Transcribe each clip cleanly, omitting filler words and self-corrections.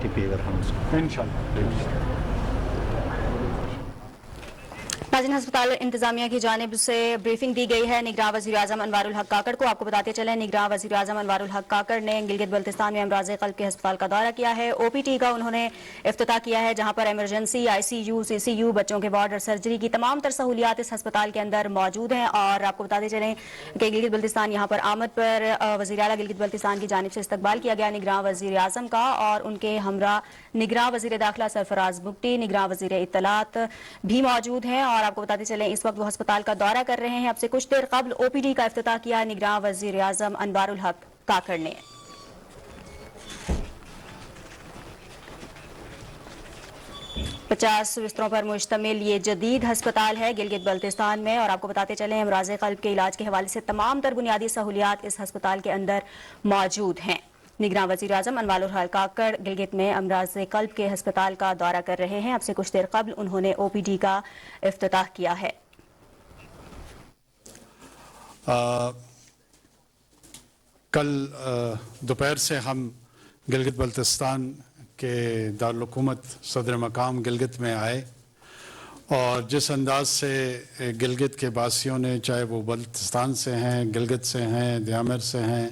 Priority पे अगर हम उसको इंशाल्लाह। नाज़रीन, हस्पताल इंतजामिया की जानिब से ब्रीफिंग दी गई है निगरान वज़ीर आज़म अनवारुल हक काकड़ को। आपको बताते चले, निगरान वज़ीर आज़म अनवारुल हक काकड़ ने गिलगित बल्तिस्तान में अमराज़ क़ल्ब के हस्पताल का दौरा किया है। OPT का उन्होंने इफ्तिताह किया है, जहां पर एमरजेंसी, ICU, CCU, बच्चों के वार्ड और सर्जरी की तमाम तर सहूलियात इस हस्पताल के अंदर मौजूद हैं। और आपको बताते चलें कि गिलगित बल्तिस्तान यहाँ पर आमद पर वज़ीर आला गिलगित बल्तिस्तान की जानिब से इस्तकबाल किया गया निगरान वज़ीर आज़म का, और उनके हमरा निगरान वज़ीर दाखिला सरफराज बुगटी, निगरान वज़ीर इत्तलात भी मौजूद हैं। और आपको बताते चलें, इस वक्त वो अस्पताल का दौरा कर रहे हैं। अब से कुछ देर कबल OPD का इफ्तिताह किया निगरान वज़ीर आज़म अनवारुल हक काकड़ ने। पचास बिस्तरों पर मुश्तमिल ये जदीद हस्पताल है गिलगित बल्तिस्तान में। और आपको बताते चलें, अमराज़ क़ल्ब के इलाज के हवाले से तमाम तर बुनियादी सहूलियात इस हस्पताल के अंदर मौजूद हैं। निगरान वज़ीर आज़म अनवारुल हक काकड़ गिलगित में अमराज़ क़ल्ब के हस्पताल का दौरा कर रहे हैं। अब से कुछ देर कबल उन्होंने OPD का इफ्तिताह किया है। कल दोपहर से हम गिलगित बल्तिस्तान के दारुल हुकूमत सदर मकाम गिलगित में आए, और जिस अंदाज से गिलगित के बासियों ने, चाहे वो बल्तिस्तान से हैं, गिलगित से हैं, दियामर से हैं,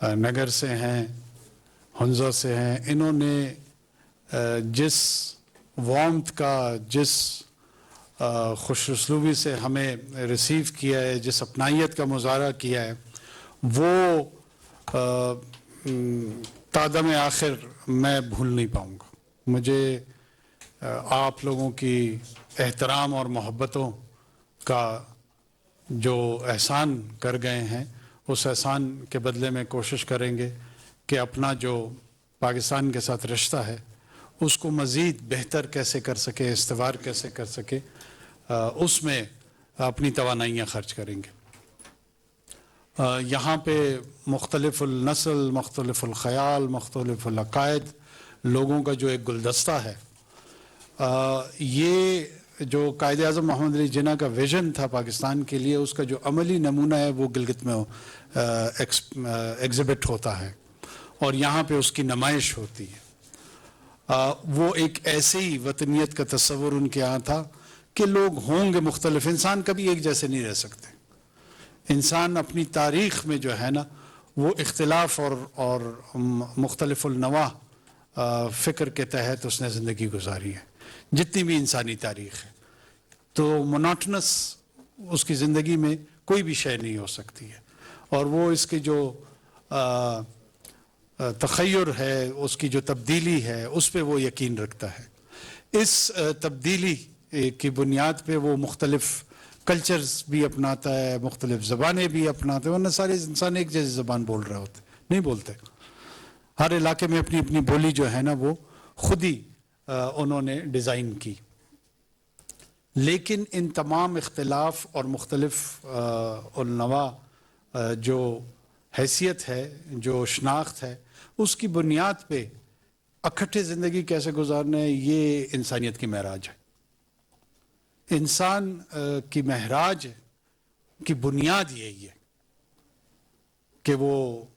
नगर से हैं, हंजा से हैं, इन्होंने जिस वार्मथ का, जिस खुशउस्लूबी से हमें रिसीव किया है, जिस अपनाइयत का मुजाहरा किया है, वो तादम आखिर मैं भूल नहीं पाऊँगा। मुझे आप लोगों की एहतराम और मोहब्बतों का जो एहसान कर गए हैं, उस एहसान के बदले में कोशिश करेंगे कि अपना जो पाकिस्तान के साथ रिश्ता है उसको मज़ीद बेहतर कैसे कर सके, इस्तेवार कैसे कर सके, उसमें अपनी तवानाइयाँ खर्च करेंगे। यहाँ पे मुख्तलिफ़ुल नस्ल, मुख्तलिफ़ुल ख़याल, मुख्तलिफ़ुल अक़ायद लोगों का जो एक गुलदस्ता है, ये जो कायदे आज़म मोहम्मद अली जिन्ना का विज़न था पाकिस्तान के लिए, उसका जो अमली नमूना है वो गिलगित में एग्ज़िबिट होता है और यहाँ पे उसकी नुमाइश होती है। वो एक ऐसी वतनियत का तस्वुर उनके यहाँ था कि लोग होंगे मुख्तलिफ, इंसान कभी एक जैसे नहीं रह सकते। इंसान अपनी तारीख़ में जो है ना, वो इख्तिलाफ और मुख्तलिफुल नवा फ़िक्र के तहत उसने ज़िंदगी गुजारी है। जितनी भी इंसानी तारीख़ है, तो मोनोटनस उसकी ज़िंदगी में कोई भी शय नहीं हो सकती है, और वो इसकी जो तख़य्युर है, उसकी जो तब्दीली है, उस पर वो यकीन रखता है। इस तब्दीली की बुनियाद पे वो मुख्तलिफ़ कल्चर्स भी अपनाता है, मुख्तलिफ़ ज़बानें भी अपनाते हैं, वरना सारे इंसान एक जैसी ज़बान बोल रहे होते नहीं बोलते। हर इलाके में अपनी अपनी बोली जो है ना, वो खुद ही उन्होंने डिज़ाइन की। लेकिन इन तमाम इख्तिलाफ़ और मुख्तलिफ़ उलनवा जो हैसियत है, जो शनाख्त है, उसकी बुनियाद पे इकट्ठे ज़िंदगी कैसे गुजारना है, ये इंसानियत की महराज है। इंसान की महराज की बुनियाद यही है कि वो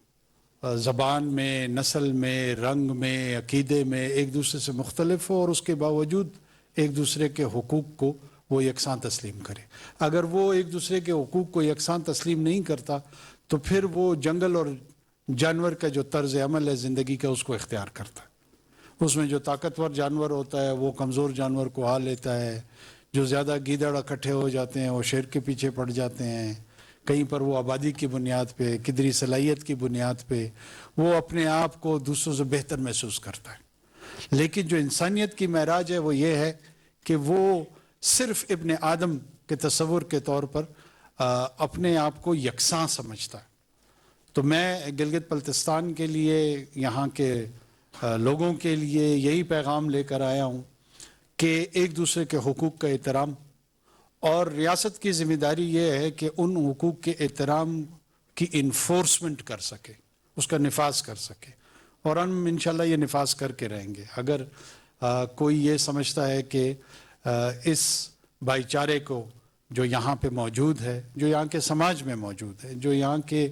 ज़बान में, नस्ल में, रंग में, अक़ीदे में एक दूसरे से मुख्तलिफ हो, और उसके बावजूद एक दूसरे के हुकूक को वो यकसां तस्लीम करे। अगर वो एक दूसरे के हुकूक को यकसां तस्लीम नहीं करता, तो फिर वो जंगल और जानवर का जो तर्ज़ अमल है ज़िंदगी का, उसको इख्तियार करता है। उसमें जो ताकतवर जानवर होता है वो कमज़ोर जानवर को आ लेता है, जो ज़्यादा गीदड़ इकट्ठे हो जाते हैं वो शेर के पीछे पड़ जाते हैं, कहीं पर वो आबादी की बुनियाद पे, किदरी सलाहियत की बुनियाद पे वो अपने आप को दूसरों से बेहतर महसूस करता है। लेकिन जो इंसानियत की महराज है वो ये है कि वो सिर्फ़ इब्ने आदम के तस्वुर के तौर पर अपने आप को यकसां समझता है। तो मैं गिलगित बल्तिस्तान के लिए, यहाँ के लोगों के लिए यही पैगाम लेकर आया हूँ कि एक दूसरे के हुकूक का एहतराम, और रियासत की ज़िम्मेदारी ये है कि उन हुकूक के एहतराम की इन्फोर्समेंट कर सके, उसका निफाज कर सके, और हम इंशाल्लाह ये निफाज करके रहेंगे। अगर कोई ये समझता है कि इस भाईचारे को जो यहाँ पे मौजूद है, जो यहाँ के समाज में मौजूद है, जो यहाँ के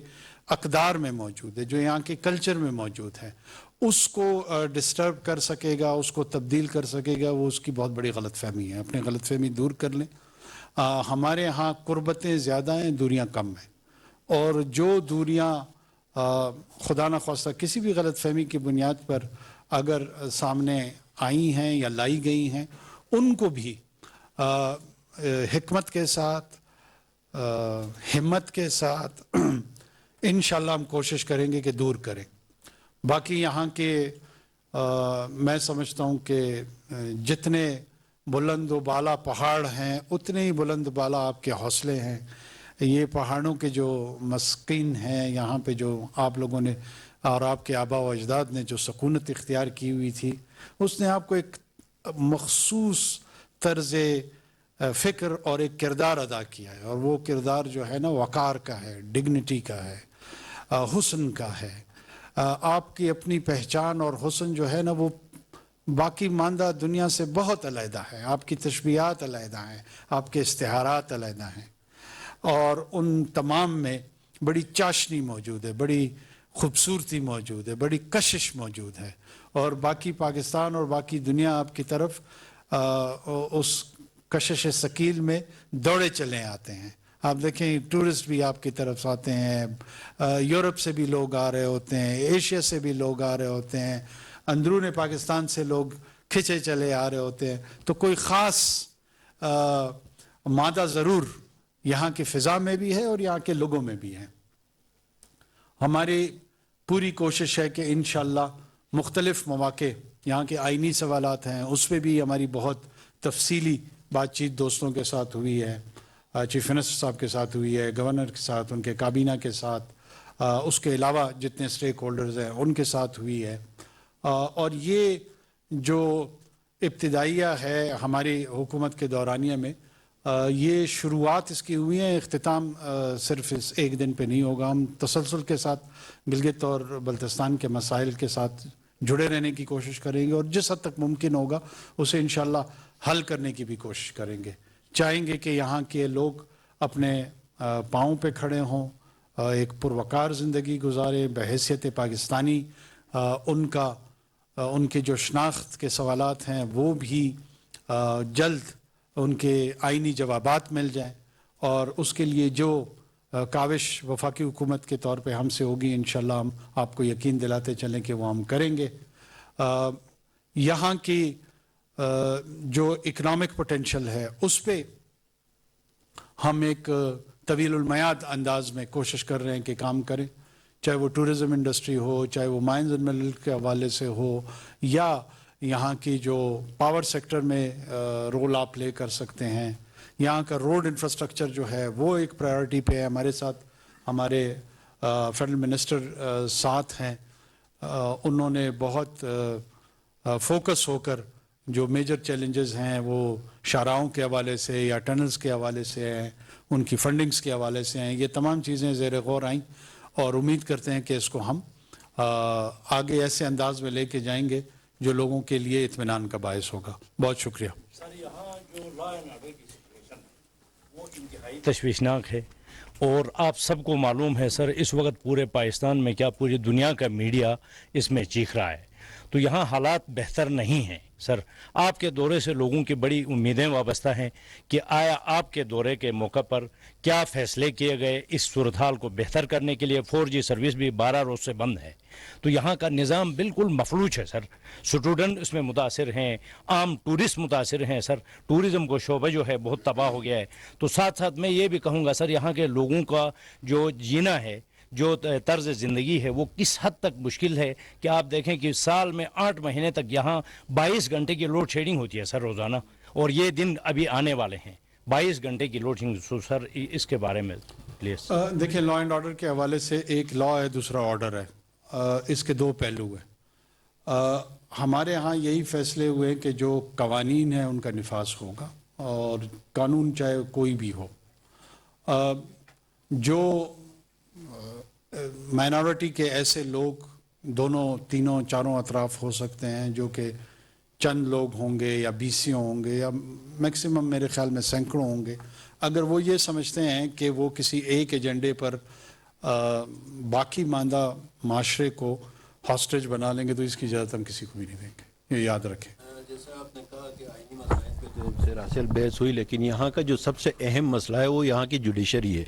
اقدار میں موجود ہے، جو یہاں کے کلچر میں موجود ہے، اس کو ڈسٹرب کر سکے گا، اس کو تبدیل کر سکے گا، وہ اس کی بہت بڑی غلط فہمی ہے۔ اپنی غلط فہمی دور کر لیں۔ ہمارے ہاں قربتیں زیادہ ہیں، دوریاں کم ہیں، اور جو دوریاں خدا نخواستہ کسی بھی غلط فہمی کی بنیاد پر اگر سامنے آئی ہیں یا لائی گئی ہیں، ان کو بھی حکمت کے ساتھ، ہمت کے ساتھ انشاءاللہ ہم کوشش کریں گے کہ دور کریں۔ باقی یہاں کے میں سمجھتا ہوں کہ جتنے بلند و بالا پہاڑ ہیں اتنے ہی بلند بالا آپ کے حوصلے ہیں۔ یہ پہاڑوں کے جو مسکین ہیں، یہاں پہ جو آپ لوگوں نے اور آپ کے آبا و اجداد نے جو سکونت اختیار کی ہوئی تھی، اس نے آپ کو ایک مخصوص طرز فکر اور ایک کردار ادا کیا ہے، اور وہ کردار جو ہے نا وقار کا ہے، ڈگنیٹی کا ہے، حسن کا ہے۔ آپ کی اپنی پہچان اور حسن جو ہے نا وہ باقی ماندہ دنیا سے بہت علیحدہ ہے۔ آپ کی تشبیہات علیحدہ ہیں، آپ کے استعارات علیحدہ ہیں، اور ان تمام میں بڑی چاشنی موجود ہے، بڑی خوبصورتی موجود ہے، بڑی کشش موجود ہے، اور باقی پاکستان اور باقی دنیا آپ کی طرف اس کشش ثقیل میں دوڑے چلے آتے ہیں۔ آپ دیکھیں ٹورسٹ بھی آپ کی طرف آتے ہیں، یورپ سے بھی لوگ آ رہے ہوتے ہیں، ایشیا سے بھی لوگ آ رہے ہوتے ہیں، اندرون پاکستان سے لوگ کھچے چلے آ رہے ہوتے ہیں۔ تو کوئی خاص مادہ ضرور یہاں کی فضا میں بھی ہے اور یہاں کے لوگوں میں بھی ہے۔ ہماری پوری کوشش ہے کہ انشاءاللہ مختلف مواقع، یہاں کے آئینی سوالات ہیں اس پہ بھی ہماری بہت تفصیلی بات چیت دوستوں کے ساتھ ہوئی ہے، چیف منسٹر صاحب کے ساتھ ہوئی ہے، گورنر کے ساتھ، ان کے کابینہ کے ساتھ، اس کے علاوہ جتنے سٹیک ہولڈرز ہیں ان کے ساتھ ہوئی ہے۔ اور یہ جو ابتدائیہ ہے ہماری حکومت کے دورانیہ میں، یہ شروعات اس کی ہوئی ہیں، اختتام صرف اس ایک دن پہ نہیں ہوگا۔ ہم تسلسل کے ساتھ گلگت اور بلتستان کے مسائل کے ساتھ جڑے رہنے کی کوشش کریں گے، اور جس حد تک ممکن ہوگا اسے انشاءاللہ حل کرنے کی بھی کوشش کریں گے۔ چاہیں گے کہ یہاں کے لوگ اپنے پاؤں پہ کھڑے ہوں، ایک پروقار زندگی گزاریں بحیثیت پاکستانی، ان کے جو شناخت کے سوالات ہیں وہ بھی جلد ان کے آئینی جوابات مل جائیں، اور اس کے لیے جو کاوش وفاقی حکومت کے طور پہ ہم سے ہوگی انشاءاللہ ہم آپ کو یقین دلاتے چلیں کہ وہ ہم کریں گے۔ یہاں کی جو اکنامک پوٹینشل ہے اس پہ ہم ایک طویل المیعاد انداز میں کوشش کر رہے ہیں کہ کام کریں، چاہے وہ ٹورزم انڈسٹری ہو، چاہے وہ مائنز اینڈ منرل کے حوالے سے ہو، یا یہاں کی جو پاور سیکٹر میں رول آپ پلے کر سکتے ہیں۔ یہاں کا روڈ انفراسٹرکچر جو ہے وہ ایک پرائیورٹی پہ ہے۔ ہمارے ساتھ ہمارے فیڈرل منسٹر ساتھ ہیں، انہوں نے بہت فوکس ہو کر جو میجر چیلنجز ہیں وہ شاہراہوں کے حوالے سے یا ٹنلز کے حوالے سے ہیں، ان کی فنڈنگز کے حوالے سے ہیں، یہ تمام چیزیں زیر غور آئیں، اور امید کرتے ہیں کہ اس کو ہم آگے ایسے انداز میں لے کے جائیں گے جو لوگوں کے لیے اطمینان کا باعث ہوگا۔ بہت شکریہ۔ سر یہاں جو لا اینڈ آرڈر کی سچویشن وہ انتہائی تشویشناک ہے، اور آپ سب کو معلوم ہے سر اس وقت پورے پاکستان میں کیا پوری دنیا کا میڈیا اس میں چیخ رہا ہے، تو یہاں حالات بہتر نہیں ہیں۔ سر آپ کے دورے سے لوگوں کی بڑی امیدیں وابستہ ہیں کہ آیا آپ کے دورے کے موقع پر کیا فیصلے کیے گئے اس صورتحال کو بہتر کرنے کے لیے؟ 4G سروس بھی 12 روز سے بند ہے، تو یہاں کا نظام بالکل مفلوج ہے سر۔ سٹوڈنٹ اس میں متاثر ہیں، عام ٹورسٹ متاثر ہیں سر، ٹورزم کو شعبہ جو ہے بہت تباہ ہو گیا ہے۔ تو ساتھ ساتھ میں یہ بھی کہوں گا سر یہاں کے لوگوں کا جو جینا ہے، جو طرز زندگی ہے وہ کس حد تک مشکل ہے کہ آپ دیکھیں کہ سال میں 8 مہینے تک یہاں 22 گھنٹے کی لوڈ شیڈنگ ہوتی ہے سر روزانہ، اور یہ دن ابھی آنے والے ہیں 22 گھنٹے کی لوڈ شیڈنگ۔ سو سر اس کے بارے میں پلیز۔ دیکھیں لا اینڈ آرڈر کے حوالے سے ایک لا ہے، دوسرا آرڈر ہے، اس کے دو پہلو ہیں۔ ہمارے ہاں یہی فیصلے ہوئے کہ جو قوانین ہیں ان کا نفاذ ہوگا، اور قانون چاہے کوئی بھی ہو، جو مائنورٹی کے ایسے لوگ دونوں تینوں چاروں اطراف ہو سکتے ہیں جو کہ چند لوگ ہوں گے یا 20 ہوں گے یا میکسیمم میرے خیال میں سینکڑوں ہوں گے، اگر وہ یہ سمجھتے ہیں کہ وہ کسی ایک ایجنڈے پر बाकी मांदा माशरे को हॉस्टेज बना लेंगे तो इसकी इजाज़त हम किसी को भी नहीं देंगे, ये याद रखें। जैसा आपने कहा कि आईनी मसाइल पे तो दरअसल बहस हुई, लेकिन यहाँ का जो सबसे अहम मसला है वो यहाँ की जुडिशरी है।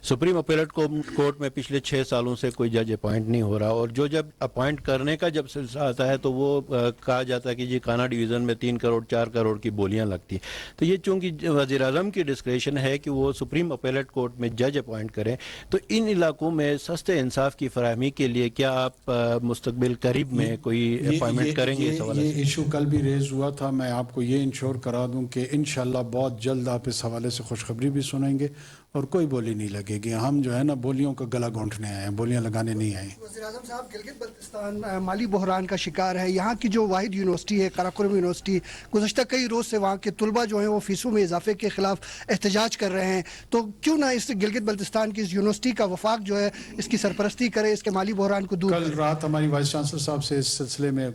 सुप्रीम अपीलेट कोर्ट में पिछले 6 सालों से कोई जज अपॉइंट नहीं हो रहा, और जो जब अपॉइंट करने का जब सिलसिला आता है तो वो कहा जाता है कि जी काना डिवीज़न में 3 करोड़ 4 करोड़ की बोलियां लगती हैं। तो ये चूंकि वज़ीर आज़म की डिस्क्रेशन है कि वो सुप्रीम अपीलेट कोर्ट में जज अपॉइंट करें, तो इन इलाकों में सस्ते इंसाफ की फराहमी के लिए क्या आप मुस्तकबिल करीब में कोई अपॉइंटमेंट करेंगे? इस हवाले ये से इशू कल भी रेज हुआ था। मैं आपको ये इंश्योर करा दूं कि इंशाल्लाह बहुत जल्द आप इस हवाले से खुशखबरी भी सुनेंगे और कोई बोली नहीं लगेगी। हम जो है ना बोलियों का गला घोंटने आए हैं, बोलियां लगाने नहीं आए। वज़ीर आज़म साहब, गिलगित बल्तिस्तान माली बहरान का शिकार है। यहाँ की जो वाहिद यूनिवर्सिटी है कराकोरम यूनिवर्सिटी, गुज़श्ता कई रोज़ से वहाँ के तलबा जो हैं वो फीसों में इजाफे के खिलाफ एहतजाज कर रहे हैं। तो क्यों ना इस गिलगित बल्तिस्तान की इस यूनिवर्सिटी का वफाक जो है इसकी सरपरस्ती करे, इसके माली बहरान को दूर कल रात हमारी वाइस चांसलर साहब से इस सिलसिले में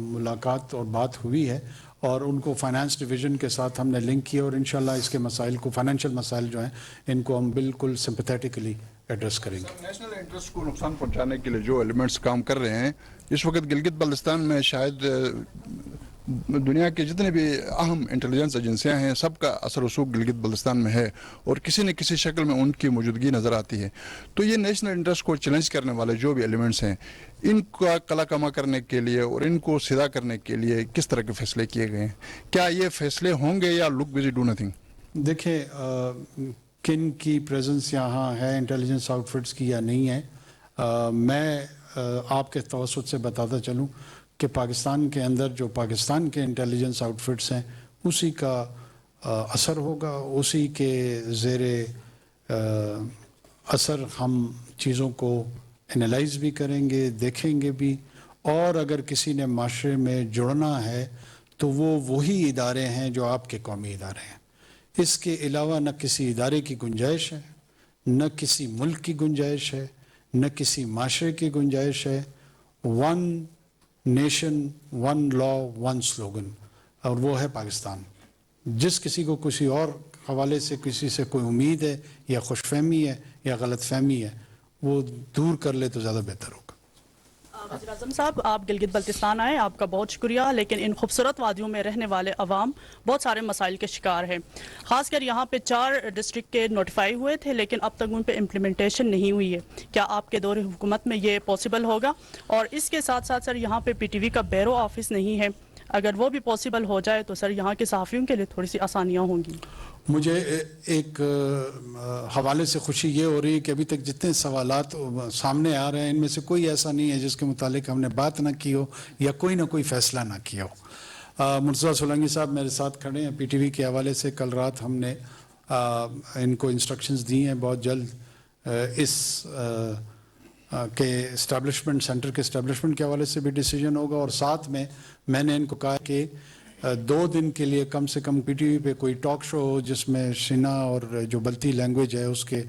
मुलाकात और बात हुई है और उनको फाइनेंस डिवीज़न के साथ हमने लिंक किया और इंशाल्लाह इसके मसाइल को, फाइनेंशियल मसाइल जो हैं इनको हम बिल्कुल सिंपैथेटिकली एड्रेस करेंगे। नेशनल इंटरेस्ट को नुकसान पहुंचाने के लिए जो एलिमेंट्स काम कर रहे हैं इस वक्त गिलगित बल्तिस्तान में, शायद दुनिया के जितने भी अहम इंटेलिजेंस एजेंसियां हैं सबका असर रसूख गिलगित बल्तिस्तान में है और किसी न किसी शक्ल में उनकी मौजूदगी नज़र आती है। तो ये नेशनल इंटरेस्ट को चैलेंज करने वाले जो भी एलिमेंट्स हैं इनका कला कमा करने के लिए और इनको सीधा करने के लिए किस तरह के फैसले किए गए हैं? क्या ये फैसले होंगे या लुक बिजी डू नथिंग? देखिए, किन की प्रेजेंस यहाँ है इंटेलिजेंस आउटफिट्स की या नहीं है, मैं आपके तवसुत से बताता चलूँ कि पाकिस्तान के अंदर जो पाकिस्तान के इंटेलिजेंस आउटफिट्स हैं उसी का असर होगा, उसी के ज़ेरे असर हम चीज़ों को एनालाइज भी करेंगे, देखेंगे भी, और अगर किसी ने माशरे में जुड़ना है तो वो वही इदारे हैं जो आपके कौमी इदारे हैं। इसके अलावा न किसी इदारे की गुंजाइश है, न किसी मुल्क की गुंजाइश है, न किसी माशरे की गुंजाइश है। One nation, one law, one slogan, और वो है पाकिस्तान। जिस किसी को किसी और हवाले से किसी से कोई उम्मीद है या खुशफहमी है या गलत फहमी है वो दूर कर ले तो ज़्यादा बेहतर होगा। वज़ीर आज़म साहब, आप गिलगित बल्तिस्तान आए, आपका बहुत शुक्रिया, लेकिन इन खूबसूरत वादियों में रहने वाले अवाम बहुत सारे मसाइल के शिकार हैं। ख़ासकर यहाँ पे 4 डिस्ट्रिक्ट के नोटिफाई हुए थे लेकिन अब तक उन पे इम्प्लीमेंटेशन नहीं हुई है। क्या आपके दौरे हुकूमत में ये पॉसिबल होगा? और इसके साथ साथ सर यहाँ पे PTV का बैरो ऑफिस नहीं है, अगर वो भी पॉसिबल हो जाए तो सर यहाँ के सहाफ़ियों के लिए थोड़ी सी आसानियाँ होंगी। मुझे एक हवाले से खुशी ये हो रही है कि अभी तक जितने सवालात सामने आ रहे हैं इनमें से कोई ऐसा नहीं है जिसके मुतालिक हमने बात ना की हो या कोई ना कोई फ़ैसला ना किया हो। मुर्तज़ा सोलंकी साहब मेरे साथ खड़े हैं। PTV के हवाले से कल रात हमने इनको इंस्ट्रक्शंस दी हैं, बहुत जल्द इस के इस्टेब्लिशमेंट, सेंटर के इस्टेब्लिशमेंट के हवाले से भी डिसीजन होगा। और साथ में मैंने इनको कहा कि 2 दिन के लिए कम से कम PTV पे कोई टॉक शो हो जिसमें शिना और जो बल्ती लैंग्वेज है उसके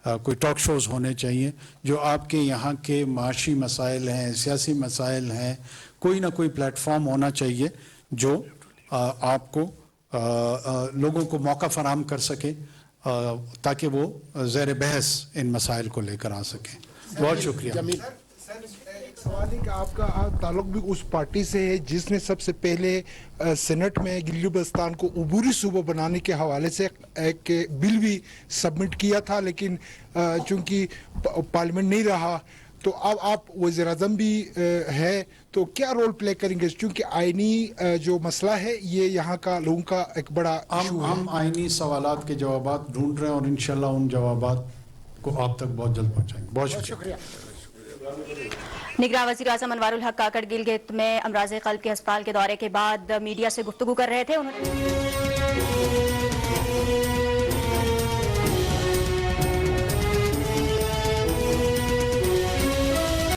कोई टॉक शोज़ होने चाहिए जो आपके यहाँ के माशी मसाइल हैं, सियासी मसाइल हैं, कोई ना कोई प्लेटफॉर्म होना चाहिए जो आपको लोगों को मौका फराहम कर सके ताकि वो ज़ेर बहस इन मसाइल को लेकर आ सकें। बहुत शुक्रिया। एक सवाल है कि आपका ताल्लुक भी उस पार्टी से है जिसने सबसे पहले सेनेट में गिलगित बल्तिस्तान को अबूरी सूबा बनाने के हवाले से एक बिल भी सबमिट किया था, लेकिन चूंकि पार्लियामेंट नहीं रहा तो अब आप वज़ीर आज़म भी है, तो क्या रोल प्ले करेंगे? क्योंकि आईनी जो मसला है ये यहाँ का लोगों का एक बड़ा हम आईनी सवालात के जवाबात ढूंढ रहे हैं और इंशाल्लाह उन जवाबात को आप तक बहुत जल्द पहुँचाएंगे। बहुत शुक्रिया। निगरान वज़ीर आज़म अनवारुल हक काकड़ गिलगित में अमराज़ क़ल्ब के अस्पताल के दौरे के बाद मीडिया से गुफ्तगू कर रहे थे। उन्होंने